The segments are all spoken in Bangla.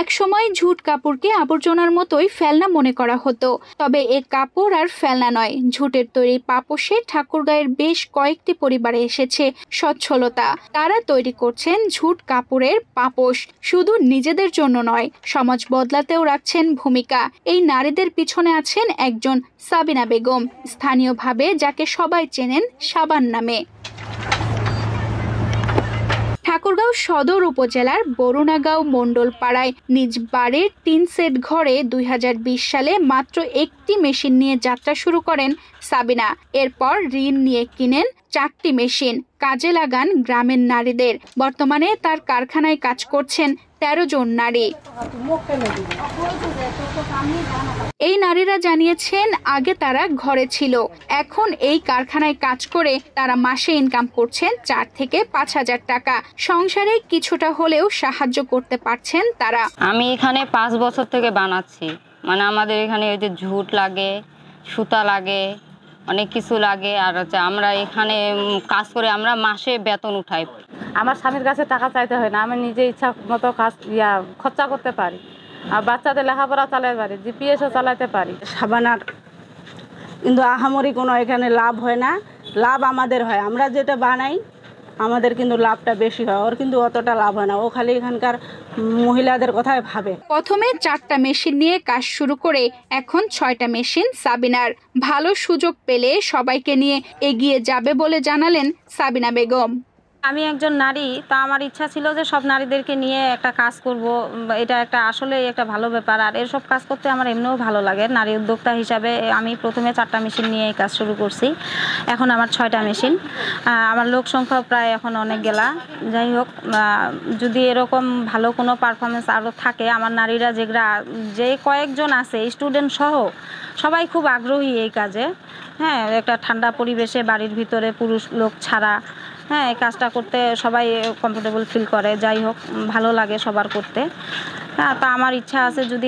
একসময় ঝুট কাপড়কে আবর্জনার মতোই ফেলনা মনে করা হতো, তবে এ কাপড় আর ফেলনা নয়, ঝুটের তৈরি পাপোশে ঠাকুরগাঁয়ের বেশ কয়েকটি পরিবারে এসেছে সচ্ছলতা। তারা তৈরি করছেন ঝুট কাপড়ের পাপোশ, শুধু নিজেদের জন্য নয়, সমাজ বদলাতেও রাখছেন ভূমিকা। এই নারীদের পিছনে আছেন একজন সাবিনা বেগম, স্থানীয়ভাবে যাকে সবাই চেনেন সাবান নামে। ঠাকুরগাঁও সদর উপজেলার বরুণাগাঁও মণ্ডলপাড়ায় নিজ বাড়ির ৩ সেট ঘরে ২০২০ সালে মাত্র একটি মেশিন নিয়ে যাত্রা শুরু করেন সাবিনা। এরপর ঋণ নিয়ে কিনেন ৪টি মেশিন, কাজে লাগান গ্রামের নারীদের। বর্তমানে তার কারখানায় কাজ করছেন ১৩ জন নারী। এই নারীরা জানিয়েছেন আগে তারা ঘরে ছিল, এখন এই কারখানায় কাজ করে তারা মাসে ইনকাম করছেন ৪ থেকে ৫,০০০ টাকা। সংসারে কিছুটা হলেও সাহায্য করতে পারছেন তারা। আমি এখানে ৫ বছর থেকে বানাচ্ছি, মানে আমাদের এখানে ওই যে ঝুট লাগে, সুতা লাগে, অনেক কিছু লাগে। আর হচ্ছে আমরা এখানে কাজ করে আমরা মাসে বেতন উঠাই। আমার স্বামীর কাছে টাকা চাইতে হয় না, আমি নিজে ইচ্ছা মতো কাজ খরচা করতে পারি, আর বাচ্চাদের লেখাপড়া চালাতে পারি, জিপিএসও চালাতে পারি। সাবানার কিন্তু আহামরি কোনো এখানে লাভ হয় না, লাভ আমাদের হয়। আমরা যেটা বানাই আমাদের কিন্তু লাভটা বেশি হয়, ওর কিন্তু অতটা লাভ হয় না, ও খালি এখানকার মহিলাদের কথাই ভাবে। প্রথমে 4টা মেশিন নিয়ে কাজ শুরু করে এখন 6টা মেশিন সাবিনার। ভালো সুযোগ পেলে সবাইকে নিয়ে এগিয়ে যাবে বলে জানালেন সাবিনা বেগম। আমি একজন নারী, তা আমার ইচ্ছা ছিল যে সব নারীদেরকে নিয়ে একটা কাজ করব। এটা একটা আসলে একটা ভালো ব্যাপার, আর এসব কাজ করতে আমার এমনিও ভালো লাগে। নারী উদ্যোক্তা হিসাবে আমি প্রথমে 4টা মেশিন নিয়ে এই কাজ শুরু করছি, এখন আমার 6টা মেশিন। আমার লোক সংখ্যা প্রায় এখন অনেক গেলা। যাই হোক, যদি এরকম ভালো কোনো পারফরমেন্স আরও থাকে, আমার নারীরা যে কয়েকজন আছে স্টুডেন্ট সহ সবাই খুব আগ্রহী এই কাজে। হ্যাঁ, একটা ঠান্ডা পরিবেশে বাড়ির ভিতরে পুরুষ লোক ছাড়া এই কাজটা করতে সবাই কমফোর্টেবল ফিল করে। যাই হোক, ভালো লাগে সবার করতে। হ্যাঁ, তা আমার ইচ্ছা আছে যদি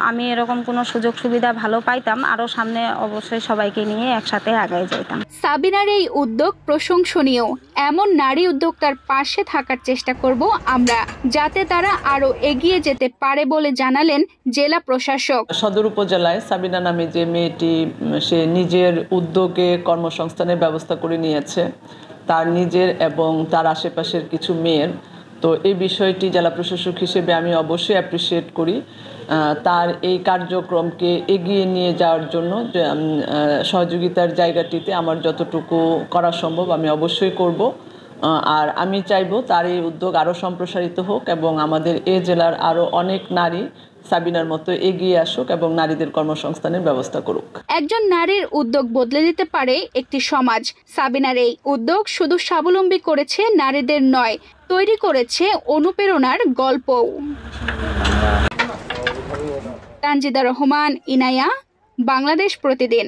আমি এরকম কোনো সুযোগ সুবিধা ভালো পাইতাম, আরও সামনে অবশ্যই সবাইকে নিয়ে একসাথে আগায় যাইতাম। সাবিনার এই উদ্যোগ প্রশংসনীয়। এমন নারী উদ্যোক্তার পাশে থাকার চেষ্টা করব আমরা, যাতে তারা আরো এগিয়ে যেতে পারে বলে জানালেন জেলা প্রশাসক। সদর উপজেলায় সাবিনা নামে যে মেয়েটি, সে নিজের উদ্যোগে কর্মসংস্থানের ব্যবস্থা করে নিয়েছে তার নিজের এবং তার আশেপাশের কিছু মেয়ের। তো এই বিষয়টি জেলা প্রশাসক হিসেবে আমি অবশ্যই অ্যাপ্রিসিয়েট করি। তার এই কার্যক্রমকে এগিয়ে নিয়ে যাওয়ার জন্য সহযোগিতার জায়গাটিতে আমার যতটুকু করা সম্ভব আমি অবশ্যই করব। আর আমি চাইব তার এই উদ্যোগ আরও সম্প্রসারিত হোক এবং আমাদের এ জেলার আরও অনেক নারী সাবিনার মতো এগিয়ে আসুক এবং নারীদের কর্মসংস্থানের ব্যবস্থা করুক। একজন নারীর উদ্যোগ বদলে দিতে পারে একটি সমাজ। সাবিনার এই উদ্যোগ শুধু স্বাবলম্বী করেছে নারীদের নয়, তৈরি করেছে অনুপ্রেরণার গল্পও। তানজিদা রহমান, ইনায়া, বাংলাদেশ প্রতিদিন।